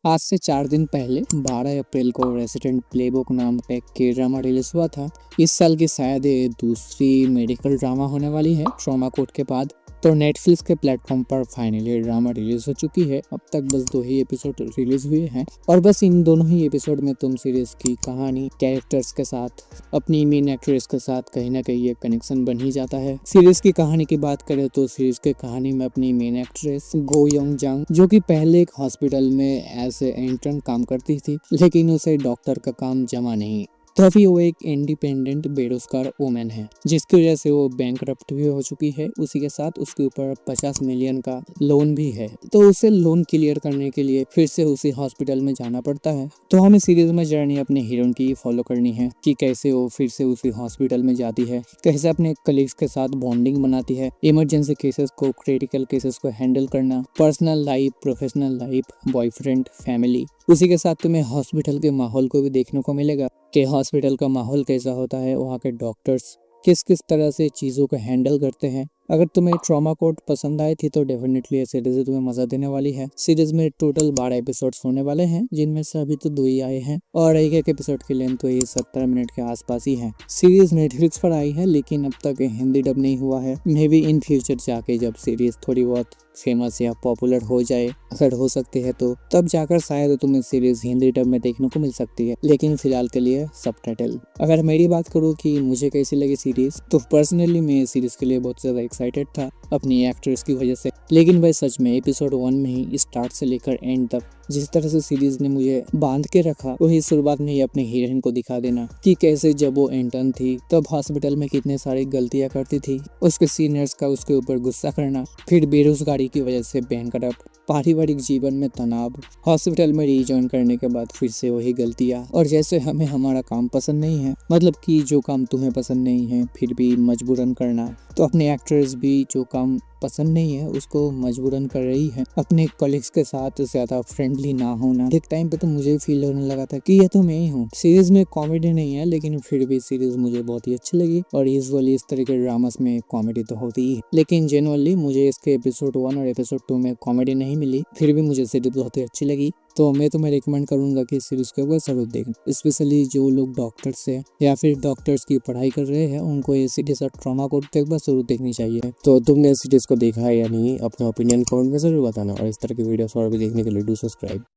आज से 4 दिन पहले 12 अप्रैल को रेसिडेंट प्लेबुक नाम का एक के ड्रामा रिलीज हुआ था। इस साल की शायद ये दूसरी मेडिकल ड्रामा होने वाली है ट्रॉमा कोड के बाद। तो नेटफ्लिक्स के प्लेटफॉर्म पर फाइनली ड्रामा रिलीज हो चुकी है। अब तक बस 2 ही एपिसोड रिलीज हुए हैं और बस इन दोनों ही एपिसोड में तुम सीरीज की कहानी कैरेक्टर्स के साथ अपनी मेन एक्ट्रेस के साथ कहीं ना कहीं एक कनेक्शन बन ही जाता है। सीरीज की कहानी की बात करें तो सीरीज की कहानी में अपनी मेन एक्ट्रेस गो योंग जंग, जो कि पहले एक हॉस्पिटल में एज ए इंटर्न काम करती थी, लेकिन उसे डॉक्टर का काम जमा नहीं। तभी वो एक इंडिपेंडेंट बेरोजगार वुमेन है, जिसकी वजह से वो बैंकरप्ट भी हो चुकी है। उसी के साथ उसके ऊपर 50 मिलियन का लोन भी है। तो उसे लोन क्लियर करने के लिए फिर से उसी हॉस्पिटल में जाना पड़ता है। तो हमें सीरीज में जर्नी अपने हीरोइन की फॉलो करनी है कि कैसे वो फिर से उसी हॉस्पिटल में जाती है, कैसे अपने कलीग्स के साथ बॉन्डिंग बनाती है, इमरजेंसी केसेस को, क्रिटिकल केसेस को हैंडल करना, personal life, professional life, boyfriend, family. उसी के साथ तुम्हें हॉस्पिटल के माहौल को भी देखने को मिलेगा कि हॉस्पिटल का माहौल कैसा होता है, वहाँ के डॉक्टर्स किस किस तरह से चीज़ों को हैंडल करते हैं। अगर तुम्हें ट्रॉमा कोड पसंद आए थी तो डेफिनेटली ये सीरीज तुम्हें मजा देने वाली है। सीरीज में टोटल 12 एपिसोड्स होने वाले हैं, जिनमें से अभी तो 2 ही आए हैं और एक एक एपिसोड की लेंथ तो ये 17 मिनट के आसपास ही है। सीरीज नेटफ्लिक्स पर आई है, लेकिन अब तक हिंदी डब नहीं हुआ है। मे बी इन फ्यूचर जाके जब सीरीज थोड़ी बहुत फेमस या पॉपुलर हो जाए, अगर हो सकती है तो तब जाकर शायद तुम्हें सीरीज हिंदी डब में देखने को मिल सकती है, लेकिन फिलहाल के लिए सबटाइटल। अगर मेरी बात करूँ कि मुझे कैसी लगी सीरीज, तो पर्सनली मैं सीरीज के लिए बहुत ज्यादा एक्साइटेड था अपनी एक्ट्रेस की वजह से। लेकिन भाई सच में एपिसोड 1 में ही स्टार्ट से लेकर एंड तक जिस तरह से सीरीज ने मुझे बांध के रखा, वही शुरुआत में ही अपने हीरोइन को दिखा देना कि कैसे जब वो इंटर्न थी तब हॉस्पिटल में कितने सारी गलतियां करती थी, उसके सीनियर्स का उसके ऊपर गुस्सा करना, फिर बेरोजगारी की वजह से बैंकरप्ट, पारिवारिक जीवन में तनाव, हॉस्पिटल में रिज्वाइन करने के बाद फिर से वही गलतियां, और जैसे हमें हमारा काम पसंद नहीं है, मतलब कि जो काम तुम्हें पसंद नहीं है फिर भी मजबूरन करना। तो अपनी एक्ट्रेस भी जो काम पसंद नहीं है उसको मजबूरन कर रही है। अपने कॉलीग्स के साथ ज्यादा फ्रेंडली ना होना। एक टाइम पे तो मुझे फील होने लगा था कि ये तो मैं ही हूँ। सीरीज में कॉमेडी नहीं है, लेकिन फिर भी सीरीज मुझे बहुत ही अच्छी लगी। और यूजुअली इस तरह के ड्रामास में कॉमेडी तो होती ही है, लेकिन जेनुअनली मुझे इसके एपिसोड 1 और एपिसोड 2 में कॉमेडी नहीं मिली, फिर भी मुझे सीरीज बहुत ही अच्छी लगी। तो मैं तुम्हें रिकमेंड करूंगा कि सीरीज को एक बार जरूर देखना। स्पेशली जो लोग डॉक्टर्स है या फिर डॉक्टर्स की पढ़ाई कर रहे हैं, उनको ये सीरीज और ट्रॉमा कोड तो एक बार जरूर देखनी चाहिए। तो तुमने सीरीज को देखा है या नहीं, अपना ओपिनियन कमेंट में जरूर बताना, और इस तरह की वीडियोस और भी देखने के लिए डू सब्सक्राइब।